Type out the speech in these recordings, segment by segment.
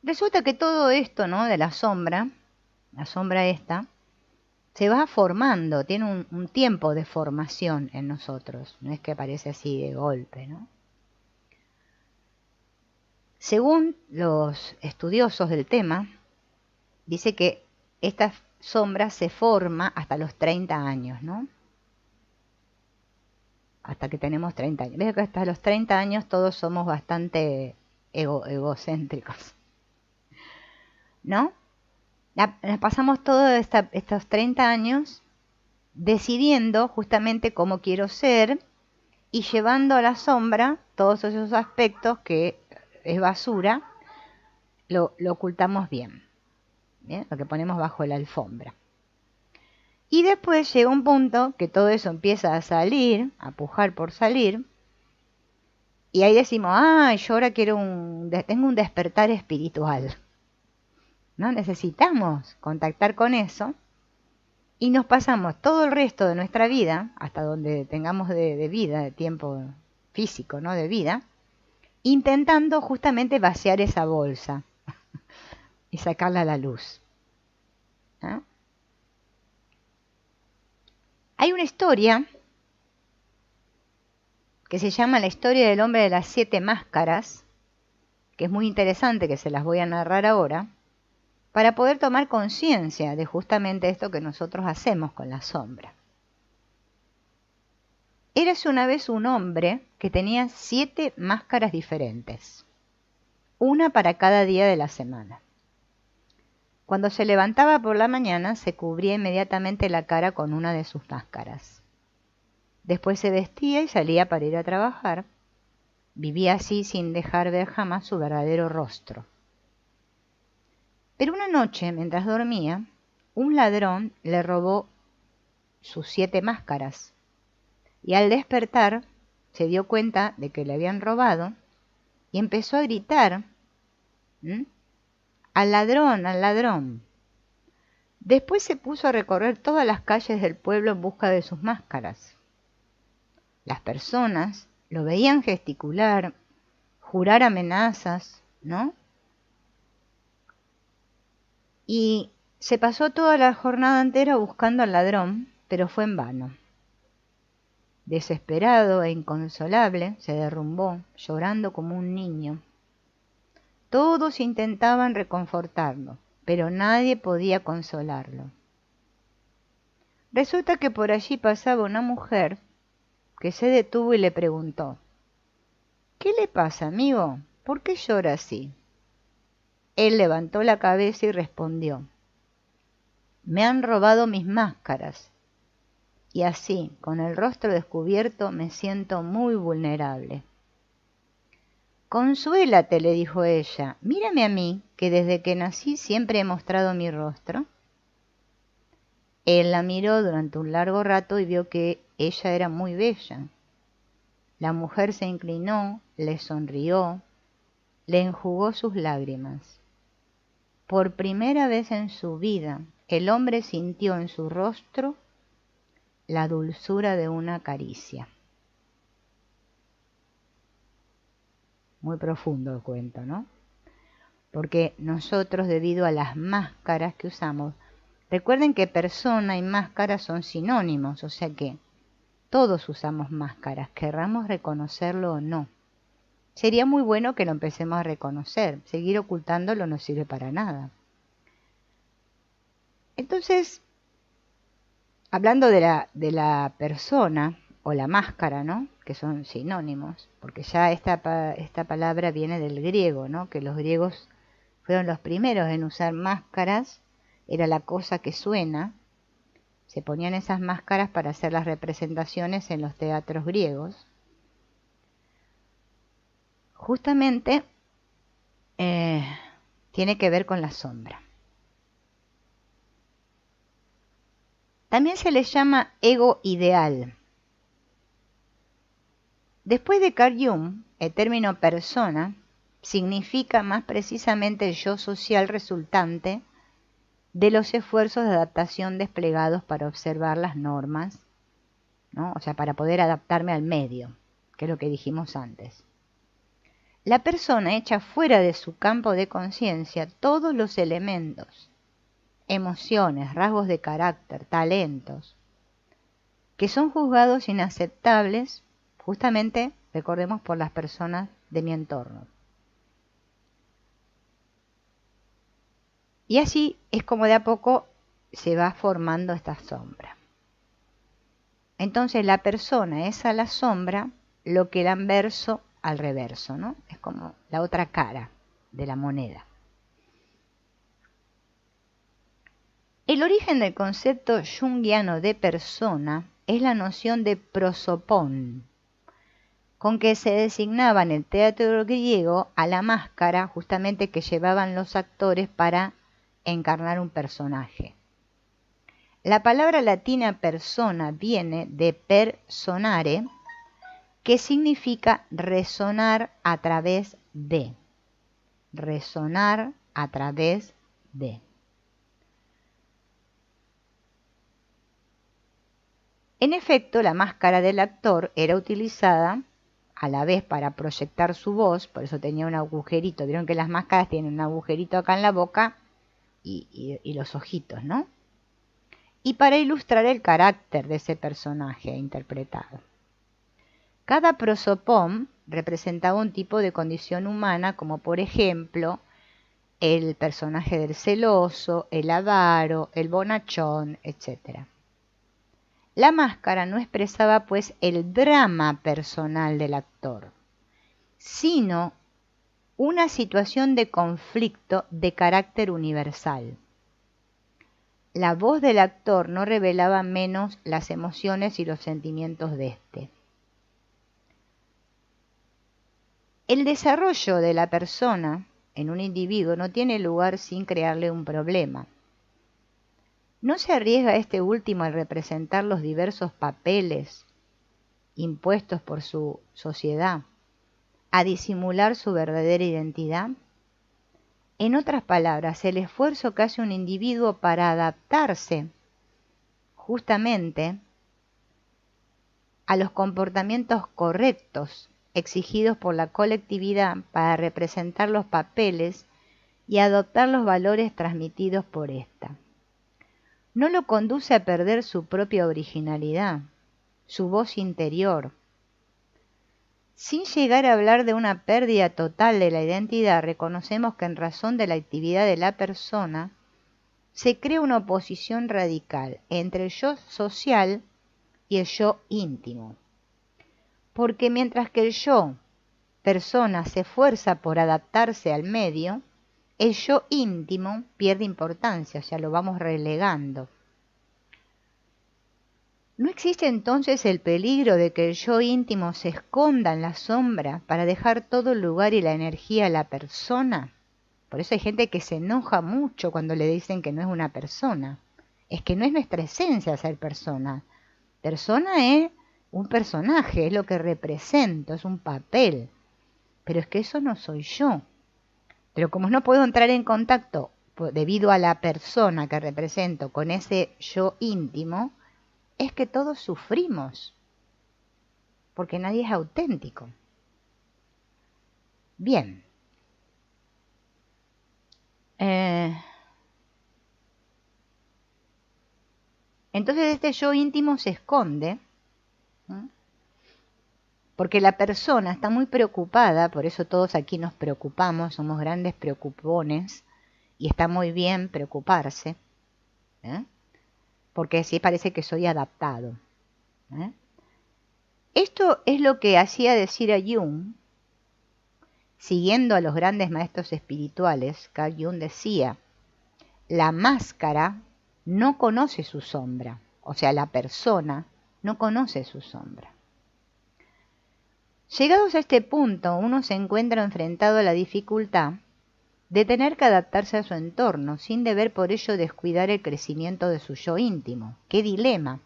Resulta que todo esto, ¿no? De la sombra esta, se va formando, tiene un tiempo de formación en nosotros, no es que aparece así de golpe, ¿no? Según los estudiosos del tema, dice que esta sombra se forma hasta los 30 años, ¿no? Hasta que tenemos 30 años. Ves que hasta los 30 años todos somos bastante egocéntricos, ¿no? Nos pasamos todos estos 30 años decidiendo justamente cómo quiero ser y llevando a la sombra todos esos aspectos que es basura, lo ocultamos bien, ¿bien? Lo que ponemos bajo la alfombra. Y después llega un punto que todo eso empieza a salir, a pujar por salir, y ahí decimos, yo ahora tengo un despertar espiritual, ¿no? Necesitamos contactar con eso y nos pasamos todo el resto de nuestra vida, hasta donde tengamos de vida, de tiempo físico, ¿no? De vida, intentando justamente vaciar esa bolsa y sacarla a la luz, ¿no? Hay una historia que se llama La historia del hombre de las 7 máscaras, que es muy interesante, que se las voy a narrar ahora, para poder tomar conciencia de justamente esto que nosotros hacemos con la sombra. Érase una vez un hombre que tenía 7 máscaras diferentes, una para cada día de la semana. Cuando se levantaba por la mañana, se cubría inmediatamente la cara con una de sus máscaras. Después se vestía y salía para ir a trabajar. Vivía así sin dejar ver jamás su verdadero rostro. Pero una noche, mientras dormía, un ladrón le robó sus 7 máscaras. Y al despertar, se dio cuenta de que le habían robado y empezó a gritar, ¡al ladrón, al ladrón! Después se puso a recorrer todas las calles del pueblo en busca de sus máscaras. Las personas lo veían gesticular, jurar amenazas, ¿no? Y se pasó toda la jornada entera buscando al ladrón, pero fue en vano. Desesperado e inconsolable, se derrumbó, llorando como un niño. Todos intentaban reconfortarlo, pero nadie podía consolarlo. Resulta que por allí pasaba una mujer que se detuvo y le preguntó, ¿qué le pasa, amigo? ¿Por qué llora así? Él levantó la cabeza y respondió, me han robado mis máscaras, y así, con el rostro descubierto, me siento muy vulnerable. Consuélate, le dijo ella, mírame a mí, que desde que nací siempre he mostrado mi rostro. Él la miró durante un largo rato y vio que ella era muy bella. La mujer se inclinó, le sonrió, le enjugó sus lágrimas. Por primera vez en su vida, el hombre sintió en su rostro la dulzura de una caricia. Muy profundo el cuento, ¿no? Porque nosotros, debido a las máscaras que usamos, recuerden que persona y máscara son sinónimos, o sea que todos usamos máscaras, querramos reconocerlo o no. Sería muy bueno que lo empecemos a reconocer, seguir ocultándolo no sirve para nada. Entonces, hablando de la persona o la máscara, ¿no? Que son sinónimos, porque ya esta palabra viene del griego, ¿no? Que los griegos fueron los primeros en usar máscaras, era la cosa que suena. Se ponían esas máscaras para hacer las representaciones en los teatros griegos. Justamente tiene que ver con la sombra. También se le llama ego ideal. Después de Carl Jung, el término persona significa más precisamente el yo social resultante de los esfuerzos de adaptación desplegados para observar las normas, ¿no? O sea, para poder adaptarme al medio, que es lo que dijimos antes. la persona echa fuera de su campo de conciencia todos los elementos, emociones, rasgos de carácter, talentos, que son juzgados inaceptables, justamente, recordemos, por las personas de mi entorno. Y así es como de a poco se va formando esta sombra. Entonces la persona es a la sombra lo que el anverso al reverso, ¿no? Es como la otra cara de la moneda. El origen del concepto junguiano de persona es la noción de prosopón, con que se designaba en el teatro griego a la máscara justamente que llevaban los actores para encarnar un personaje. La palabra latina persona viene de personare, que significa resonar a través de. Resonar a través de. En efecto, la máscara del actor era utilizada a la vez para proyectar su voz, por eso tenía un agujerito. Vieron que las máscaras tienen un agujerito acá en la boca y los ojitos, ¿no? Y para ilustrar el carácter de ese personaje interpretado. Cada prosopón representaba un tipo de condición humana, como por ejemplo el personaje del celoso, el avaro, el bonachón, etc. La máscara no expresaba pues el drama personal del actor, sino una situación de conflicto de carácter universal. La voz del actor no revelaba menos las emociones y los sentimientos de éste. El desarrollo de la persona en un individuo no tiene lugar sin crearle un problema. ¿No se arriesga este último al representar los diversos papeles impuestos por su sociedad a disimular su verdadera identidad? En otras palabras, el esfuerzo que hace un individuo para adaptarse justamente a los comportamientos correctos exigidos por la colectividad para representar los papeles y adoptar los valores transmitidos por ésta. No lo conduce a perder su propia originalidad, su voz interior. Sin llegar a hablar de una pérdida total de la identidad, reconocemos que en razón de la actividad de la persona, se crea una oposición radical entre el yo social y el yo íntimo. Porque mientras que el yo, persona, se esfuerza por adaptarse al medio, el yo íntimo pierde importancia, o sea, lo vamos relegando. ¿No existe entonces el peligro de que el yo íntimo se esconda en la sombra para dejar todo el lugar y la energía a la persona? Por eso hay gente que se enoja mucho cuando le dicen que no es una persona. Es que no es nuestra esencia ser persona. Persona es un personaje, es lo que represento, es un papel. Pero es que eso no soy yo. Pero como no puedo entrar en contacto debido a la persona que represento con ese yo íntimo, es que todos sufrimos, porque nadie es auténtico. Bien. Entonces este yo íntimo se esconde, ¿no? Porque la persona está muy preocupada, por eso todos aquí nos preocupamos, somos grandes preocupones, y está muy bien preocuparse, porque así parece que soy adaptado. Esto es lo que hacía decir a Jung, siguiendo a los grandes maestros espirituales. Carl Jung decía, la máscara no conoce su sombra, o sea, la persona no conoce su sombra. Llegados a este punto, uno se encuentra enfrentado a la dificultad de tener que adaptarse a su entorno, sin deber por ello descuidar el crecimiento de su yo íntimo. ¡Qué dilema!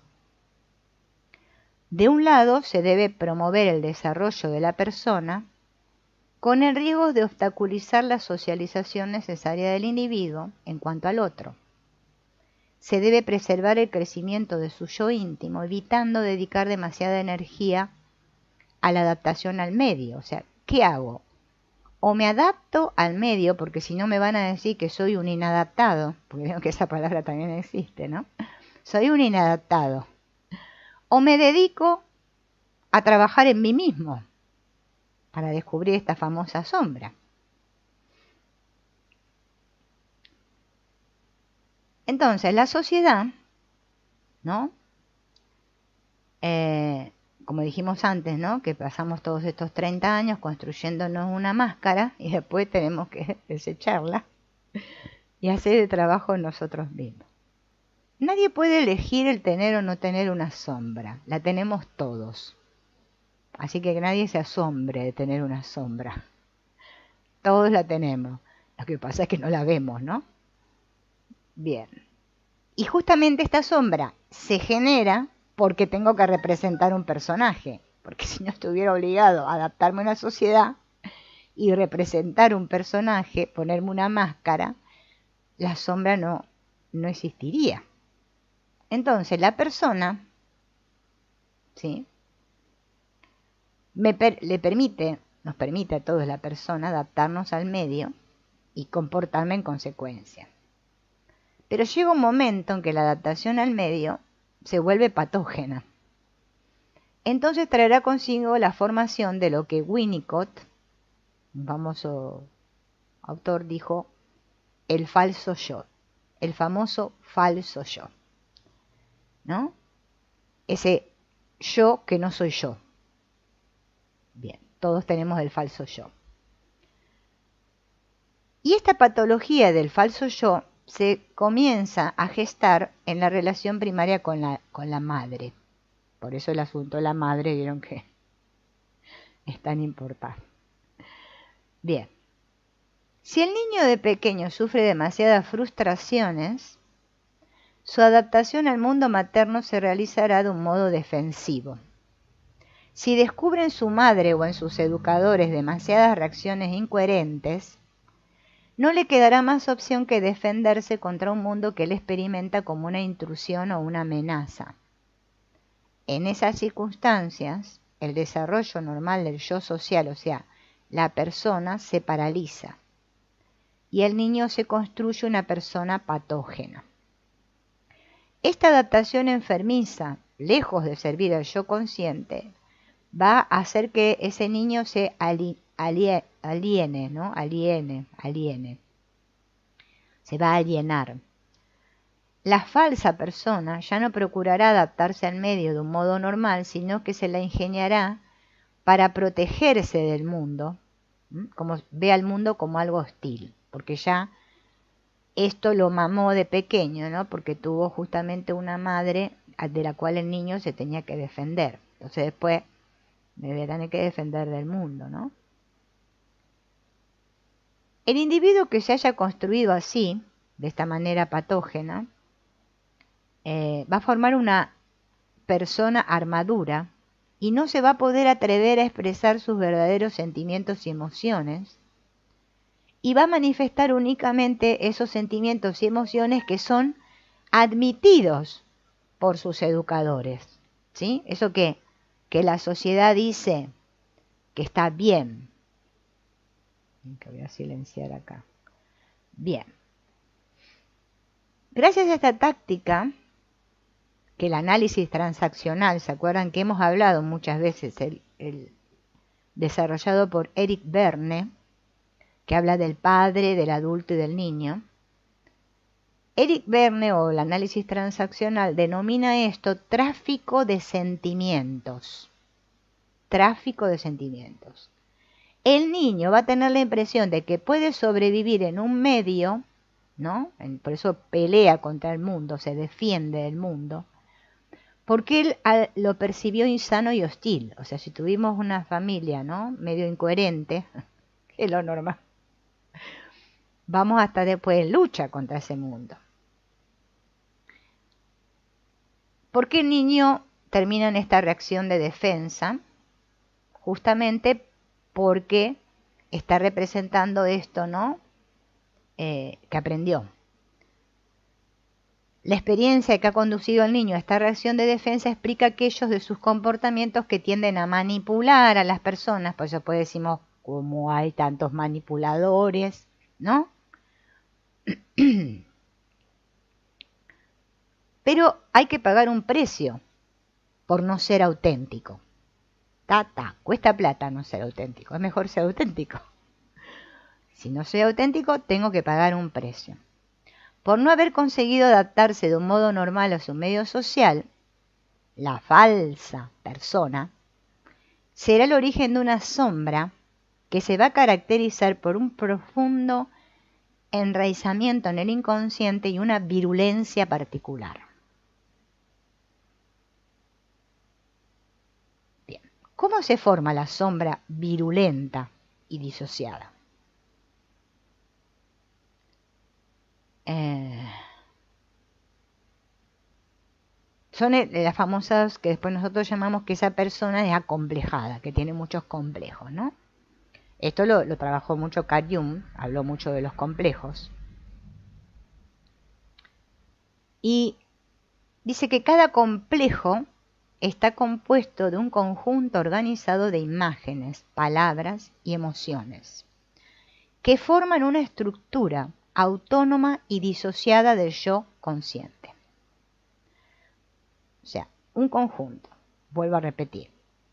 De un lado, se debe promover el desarrollo de la persona, con el riesgo de obstaculizar la socialización necesaria del individuo en cuanto al otro. Se debe preservar el crecimiento de su yo íntimo, evitando dedicar demasiada energía a la adaptación al medio. O sea, ¿qué hago? o me adapto al medio, porque si no me van a decir que soy un inadaptado, porque veo que esa palabra también existe, ¿no? Soy un inadaptado. O me dedico a trabajar en mí mismo para descubrir esta famosa sombra. Entonces, la sociedad, ¿no? Como dijimos antes, ¿no? Que pasamos todos estos 30 años construyéndonos una máscara y después tenemos que desecharla y hacer el trabajo nosotros mismos. Nadie puede elegir el tener o no tener una sombra, la tenemos todos. Así que nadie se asombre de tener una sombra. Todos la tenemos. Lo que pasa es que no la vemos, ¿no? Bien. Y justamente esta sombra se genera porque tengo que representar un personaje. Porque si no estuviera obligado a adaptarme a una sociedad y representar un personaje, ponerme una máscara, la sombra no existiría. Entonces la persona, ¿sí? Nos permite a todos la persona adaptarnos al medio y comportarme en consecuencia. Pero llega un momento en que la adaptación al medio se vuelve patógena. Entonces traerá consigo la formación de lo que Winnicott, un famoso autor, dijo, el falso yo, el famoso falso yo, ¿no? Ese yo que no soy yo. Bien, todos tenemos el falso yo. Y esta patología del falso yo se comienza a gestar en la relación primaria con la madre. Por eso el asunto de la madre, vieron que es tan importante. Bien, si el niño de pequeño sufre demasiadas frustraciones, su adaptación al mundo materno se realizará de un modo defensivo. Si descubre en su madre o en sus educadores demasiadas reacciones incoherentes, no le quedará más opción que defenderse contra un mundo que él experimenta como una intrusión o una amenaza. En esas circunstancias, el desarrollo normal del yo social, o sea, la persona, se paraliza y el niño se construye una persona patógena. Esta adaptación enfermiza, lejos de servir al yo consciente, va a hacer que ese niño se aliene, ¿no? Aliene. Se va a alienar. La falsa persona ya no procurará adaptarse al medio de un modo normal, sino que se la ingeniará para protegerse del mundo, como ve al mundo como algo hostil, porque ya esto lo mamó de pequeño, ¿no? Porque tuvo justamente una madre de la cual el niño se tenía que defender. Entonces después me voy a tener que defender del mundo, ¿no? El individuo que se haya construido así, de esta manera patógena, va a formar una persona armadura y no se va a poder atrever a expresar sus verdaderos sentimientos y emociones, y va a manifestar únicamente esos sentimientos y emociones que son admitidos por sus educadores, ¿sí? Eso que la sociedad dice que está bien. Que voy a silenciar acá. Bien. Gracias a esta táctica, que el análisis transaccional, ¿se acuerdan que hemos hablado muchas veces, el desarrollado por Eric Berne, que habla del padre, del adulto y del niño? Eric Berne, o el análisis transaccional, denomina esto tráfico de sentimientos. Tráfico de sentimientos. El niño va a tener la impresión de que puede sobrevivir en un medio, ¿no? Por eso pelea contra el mundo, se defiende del mundo, porque él lo percibió insano y hostil. O sea, si tuvimos una familia, ¿no?, medio incoherente, que es lo normal, vamos a estar después en lucha contra ese mundo. ¿Por qué el niño termina en esta reacción de defensa? Justamente porque está representando esto, ¿no?, que aprendió. La experiencia que ha conducido al niño a esta reacción de defensa explica aquellos de sus comportamientos que tienden a manipular a las personas, por eso después decimos como hay tantos manipuladores, ¿no? Pero hay que pagar un precio por no ser auténtico. Cuesta plata no ser auténtico, es mejor ser auténtico. Si no soy auténtico, tengo que pagar un precio. Por no haber conseguido adaptarse de un modo normal a su medio social, la falsa persona será el origen de una sombra que se va a caracterizar por un profundo enraizamiento en el inconsciente y una virulencia particular. Bien, ¿cómo se forma la sombra virulenta y disociada? Son las famosas que después nosotros llamamos que esa persona es acomplejada, que tiene muchos complejos, ¿no? Esto lo trabajó mucho Carl Jung, habló mucho de los complejos. Y dice que cada complejo está compuesto de un conjunto organizado de imágenes, palabras y emociones, que forman una estructura autónoma y disociada del yo consciente. O sea, un conjunto, vuelvo a repetir,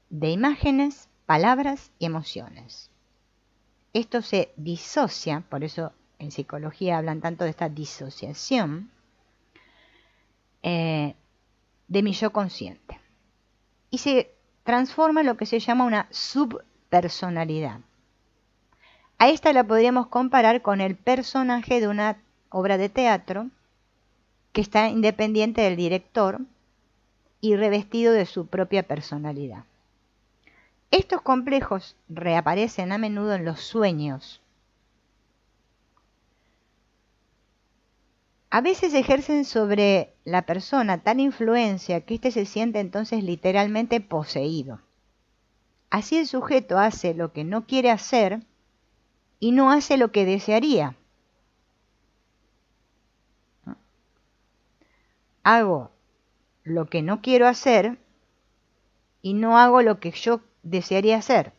de imágenes, palabras y emociones. Esto se disocia, por eso en psicología hablan tanto de esta disociación de mi yo consciente. Y se transforma en lo que se llama una subpersonalidad. A esta la podríamos comparar con el personaje de una obra de teatro que está independiente del director y revestido de su propia personalidad. Estos complejos reaparecen a menudo en los sueños. A veces ejercen sobre la persona tal influencia que éste se siente entonces literalmente poseído. Así el sujeto hace lo que no quiere hacer y no hace lo que desearía. Hago lo que no quiero hacer y no hago lo que yo desearía hacer.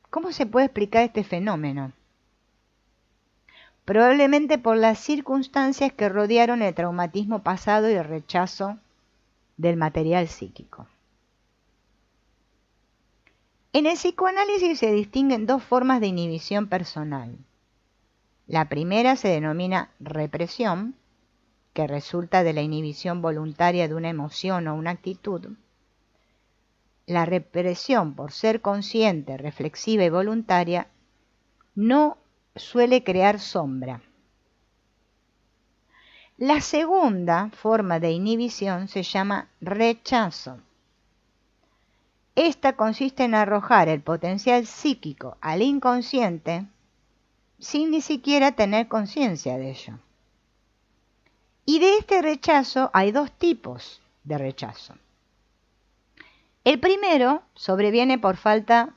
¿Cómo se puede explicar este fenómeno? Probablemente por las circunstancias que rodearon el traumatismo pasado y el rechazo del material psíquico. En el psicoanálisis se distinguen dos formas de inhibición personal. La primera se denomina represión, que resulta de la inhibición voluntaria de una emoción o una actitud. La represión, por ser consciente, reflexiva y voluntaria, no suele crear sombra. La segunda forma de inhibición se llama rechazo. Esta consiste en arrojar el potencial psíquico al inconsciente sin ni siquiera tener conciencia de ello. Y de este rechazo hay dos tipos de rechazo. El primero sobreviene por falta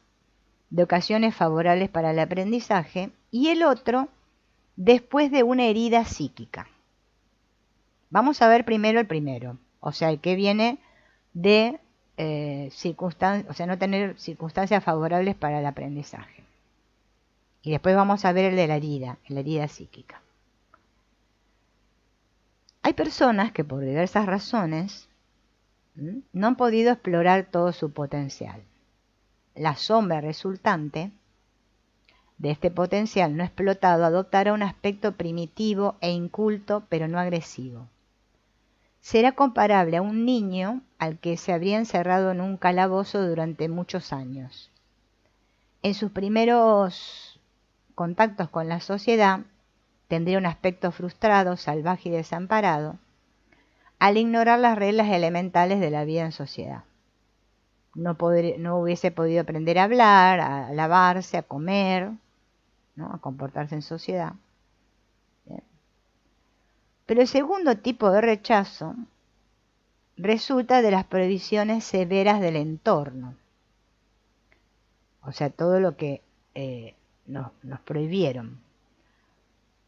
de ocasiones favorables para el aprendizaje y el otro después de una herida psíquica. Vamos a ver primero el primero, o sea, el que viene de no tener circunstancias favorables para el aprendizaje. Y después vamos a ver el de la herida psíquica. Hay personas que por diversas razones no han podido explorar todo su potencial. La sombra resultante de este potencial no explotado adoptará un aspecto primitivo e inculto, pero no agresivo. Será comparable a un niño al que se habría encerrado en un calabozo durante muchos años. En sus primeros contactos con la sociedad, tendría un aspecto frustrado, salvaje y desamparado, al ignorar las reglas elementales de la vida en sociedad. No hubiese podido aprender a hablar, a lavarse, a comer, ¿no? A comportarse en sociedad. Bien. Pero el segundo tipo de rechazo resulta de las prohibiciones severas del entorno. O sea, todo lo que nos prohibieron.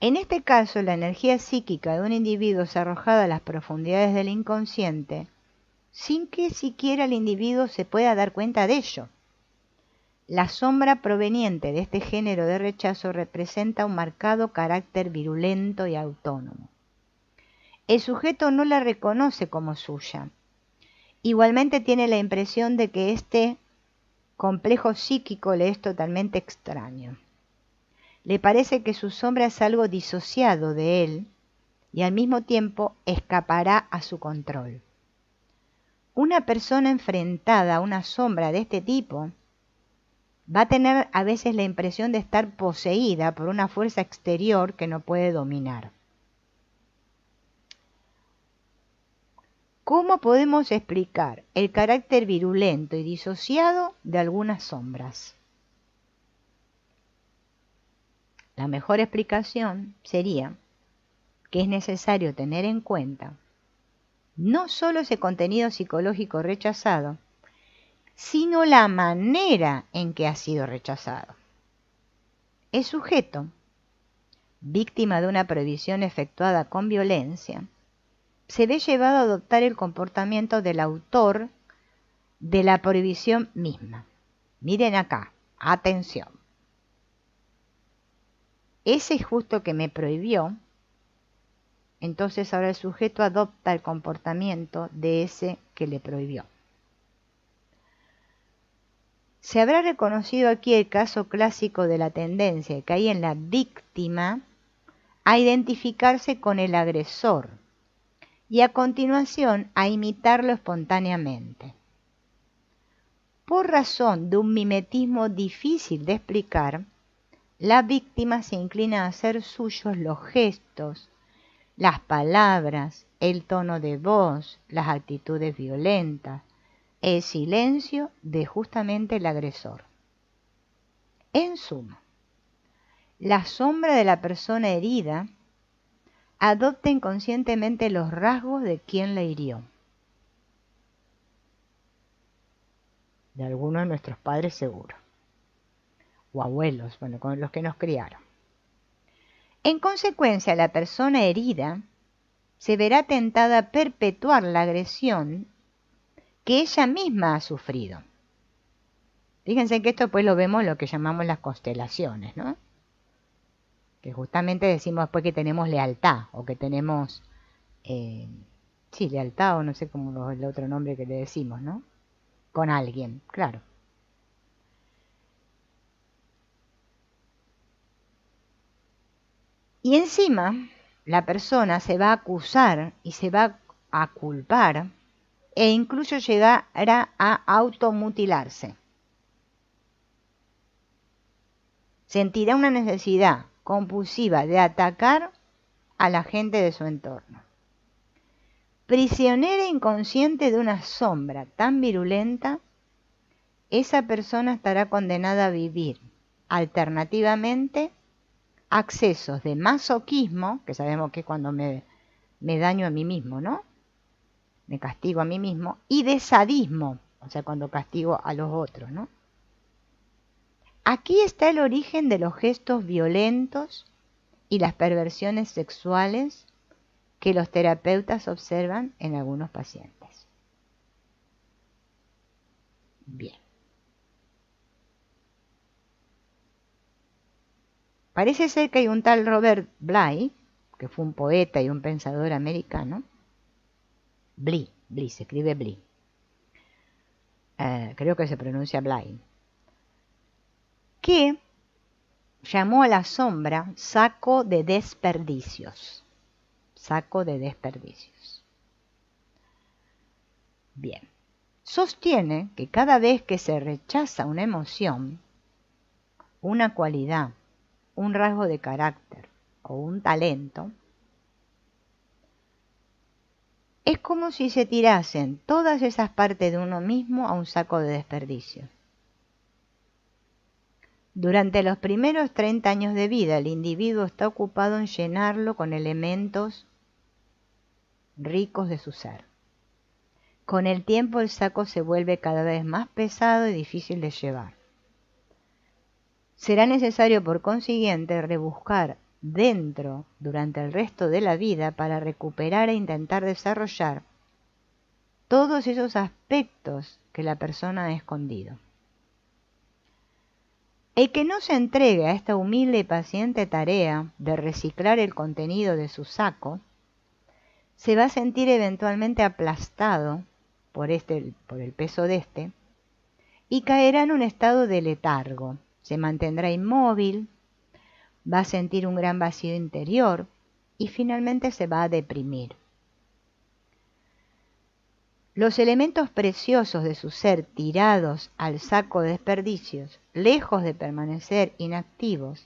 En este caso, la energía psíquica de un individuo es arrojada a las profundidades del inconsciente sin que siquiera el individuo se pueda dar cuenta de ello. La sombra proveniente de este género de rechazo representa un marcado carácter virulento y autónomo. El sujeto no la reconoce como suya. Igualmente tiene la impresión de que este complejo psíquico le es totalmente extraño. Le parece que su sombra es algo disociado de él y al mismo tiempo escapará a su control. Una persona enfrentada a una sombra de este tipo va a tener a veces la impresión de estar poseída por una fuerza exterior que no puede dominar. ¿Cómo podemos explicar el carácter virulento y disociado de algunas sombras? La mejor explicación sería que es necesario tener en cuenta no solo ese contenido psicológico rechazado, sino la manera en que ha sido rechazado. El sujeto, víctima de una prohibición efectuada con violencia, se ve llevado a adoptar el comportamiento del autor de la prohibición misma. Miren acá, atención. Ese justo que me prohibió, entonces ahora el sujeto adopta el comportamiento de ese que le prohibió. Se habrá reconocido aquí el caso clásico de la tendencia que hay en la víctima a identificarse con el agresor y a continuación a imitarlo espontáneamente. Por razón de un mimetismo difícil de explicar, la víctima se inclina a hacer suyos los gestos, las palabras, el tono de voz, las actitudes violentas, el silencio de justamente el agresor. En suma, la sombra de la persona herida adopta inconscientemente los rasgos de quien la hirió. De algunos de nuestros padres seguro. O abuelos, bueno, con los que nos criaron. En consecuencia, la persona herida se verá tentada a perpetuar la agresión que ella misma ha sufrido. Fíjense que esto pues lo vemos en lo que llamamos las constelaciones, ¿no? Que justamente decimos después que tenemos lealtad o que tenemos, sí, lealtad o no sé cómo el otro nombre que le decimos, ¿no? Con alguien, claro. Y encima, la persona se va a acusar y se va a culpar e incluso llegará a automutilarse. Sentirá una necesidad compulsiva de atacar a la gente de su entorno. Prisionera inconsciente de una sombra tan virulenta, esa persona estará condenada a vivir alternativamente accesos de masoquismo, que sabemos que es cuando me daño a mí mismo, ¿no? Me castigo a mí mismo, y de sadismo, o sea, cuando castigo a los otros, ¿no? Aquí está el origen de los gestos violentos y las perversiones sexuales que los terapeutas observan en algunos pacientes. Bien. Parece ser que hay un tal Robert Bly, que fue un poeta y un pensador americano. Bly, se escribe Bly. Creo que se pronuncia Bly. Que llamó a la sombra saco de desperdicios. Saco de desperdicios. Bien. Sostiene que cada vez que se rechaza una emoción, una cualidad, un rasgo de carácter o un talento, es como si se tirasen todas esas partes de uno mismo a un saco de desperdicio. Durante los primeros 30 años de vida, el individuo está ocupado en llenarlo con elementos ricos de su ser. Con el tiempo el saco se vuelve cada vez más pesado y difícil de llevar. Será necesario, por consiguiente, rebuscar dentro durante el resto de la vida para recuperar e intentar desarrollar todos esos aspectos que la persona ha escondido. El que no se entregue a esta humilde y paciente tarea de reciclar el contenido de su saco, se va a sentir eventualmente aplastado por el peso de este, y caerá en un estado de letargo. Se mantendrá inmóvil, va a sentir un gran vacío interior y finalmente se va a deprimir. Los elementos preciosos de su ser tirados al saco de desperdicios, lejos de permanecer inactivos,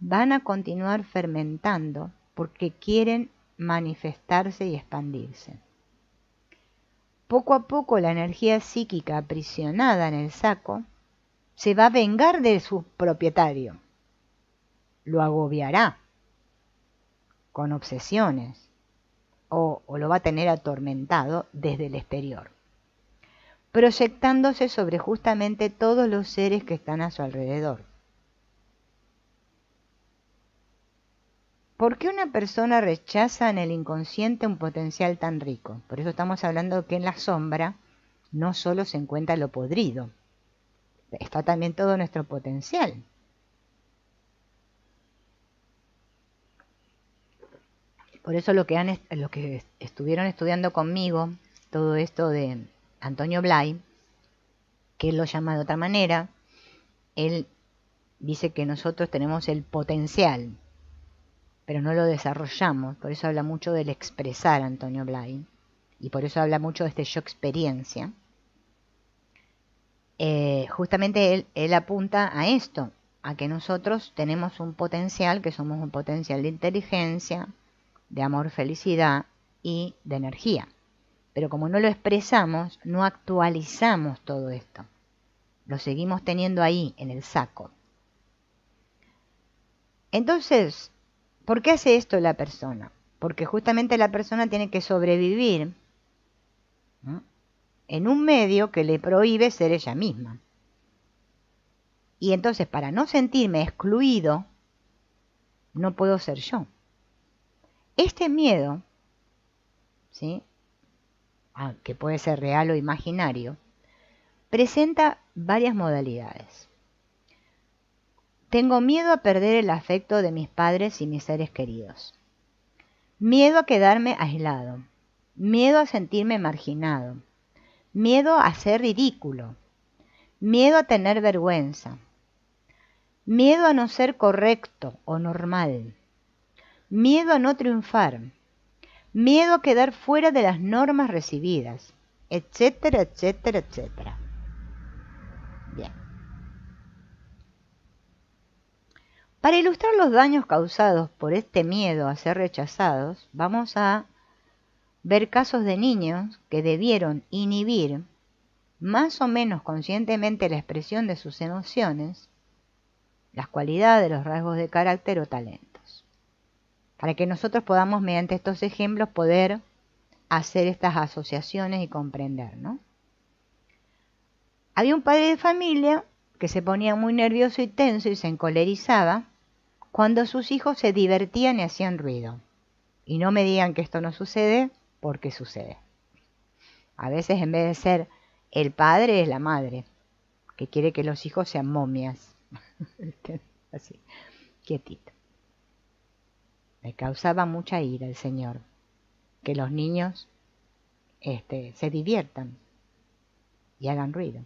van a continuar fermentando porque quieren manifestarse y expandirse. Poco a poco la energía psíquica aprisionada en el saco se va a vengar de su propietario. Lo agobiará con obsesiones o lo va a tener atormentado desde el exterior, proyectándose sobre justamente todos los seres que están a su alrededor. ¿Por qué una persona rechaza en el inconsciente un potencial tan rico? Por eso estamos hablando que en la sombra no solo se encuentra lo podrido, está también todo nuestro potencial. Por eso lo que estuvieron estudiando conmigo, todo esto de Antonio Blay, que él lo llama de otra manera, él dice que nosotros tenemos el potencial, pero no lo desarrollamos. Por eso habla mucho del expresar Antonio Blay, y por eso habla mucho de este yo experiencia. Justamente él apunta a esto, a que nosotros tenemos un potencial, que somos un potencial de inteligencia, de amor, felicidad y de energía. Pero como no lo expresamos, no actualizamos todo esto. Lo seguimos teniendo ahí, en el saco. Entonces, ¿por qué hace esto la persona? Porque justamente la persona tiene que sobrevivir, ¿no?, en un medio que le prohíbe ser ella misma. Y entonces, para no sentirme excluido, no puedo ser yo. Este miedo, ¿sí?, que puede ser real o imaginario, presenta varias modalidades. Tengo miedo a perder el afecto de mis padres y mis seres queridos. Miedo a quedarme aislado. Miedo a sentirme marginado. Miedo a ser ridículo. Miedo a tener vergüenza. Miedo a no ser correcto o normal. Miedo a no triunfar. Miedo a quedar fuera de las normas recibidas, etcétera, etcétera, etcétera. Bien. Para ilustrar los daños causados por este miedo a ser rechazados, vamos a ver casos de niños que debieron inhibir más o menos conscientemente la expresión de sus emociones, las cualidades, los rasgos de carácter o talentos, para que nosotros podamos, mediante estos ejemplos, poder hacer estas asociaciones y comprender, ¿no? Había un padre de familia que se ponía muy nervioso y tenso y se encolerizaba cuando sus hijos se divertían y hacían ruido. Y no me digan que esto no sucede, porque sucede. A veces, en vez de ser el padre, es la madre, que quiere que los hijos sean momias. Así, quietito. Me causaba mucha ira el Señor que los niños se diviertan y hagan ruido.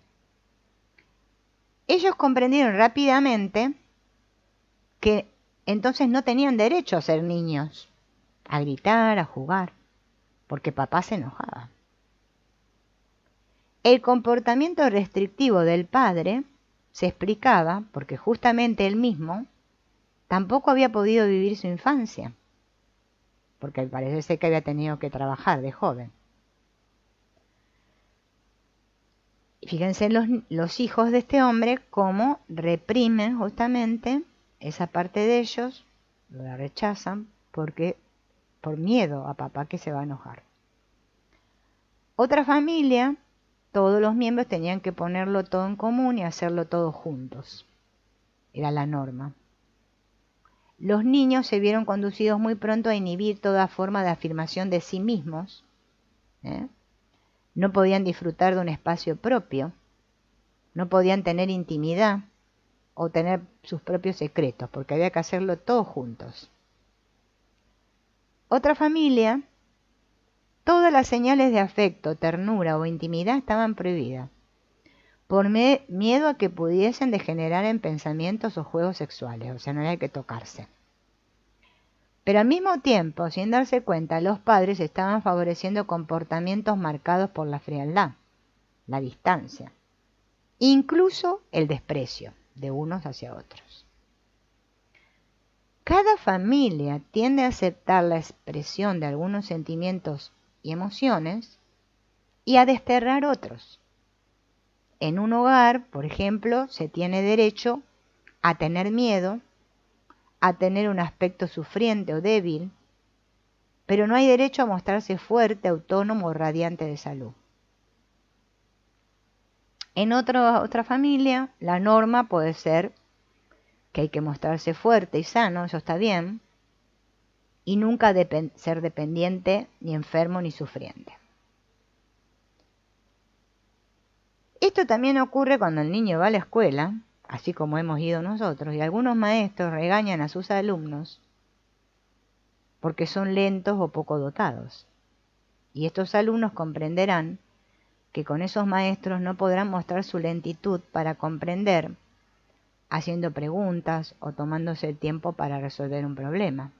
Ellos comprendieron rápidamente que entonces no tenían derecho a ser niños, a gritar, a jugar, porque papá se enojaba. El comportamiento restrictivo del padre se explicaba porque justamente él mismo tampoco había podido vivir su infancia, porque parece ser que había tenido que trabajar de joven. Fíjense los hijos de este hombre cómo reprimen justamente esa parte de ellos, la rechazan por miedo a papá que se va a enojar. Otra familia, todos los miembros tenían que ponerlo todo en común y hacerlo todos juntos. Era la norma. Los niños se vieron conducidos muy pronto a inhibir toda forma de afirmación de sí mismos. No podían disfrutar de un espacio propio. No podían tener intimidad. o tener sus propios secretos, porque había que hacerlo todos juntos. Otra familia, todas las señales de afecto, ternura o intimidad estaban prohibidas, por miedo a que pudiesen degenerar en pensamientos o juegos sexuales, o sea, no había que tocarse. Pero al mismo tiempo, sin darse cuenta, los padres estaban favoreciendo comportamientos marcados por la frialdad, la distancia, incluso el desprecio de unos hacia otros. Cada familia tiende a aceptar la expresión de algunos sentimientos y emociones y a desterrar otros. En un hogar, por ejemplo, se tiene derecho a tener miedo, a tener un aspecto sufriente o débil, pero no hay derecho a mostrarse fuerte, autónomo o radiante de salud. En otra familia, la norma puede ser que hay que mostrarse fuerte y sano, eso está bien, y nunca ser dependiente, ni enfermo, ni sufriente. Esto también ocurre cuando el niño va a la escuela, así como hemos ido nosotros, y algunos maestros regañan a sus alumnos porque son lentos o poco dotados. Y estos alumnos comprenderán que con esos maestros no podrán mostrar su lentitud para comprender, haciendo preguntas o tomándose el tiempo para resolver un problema.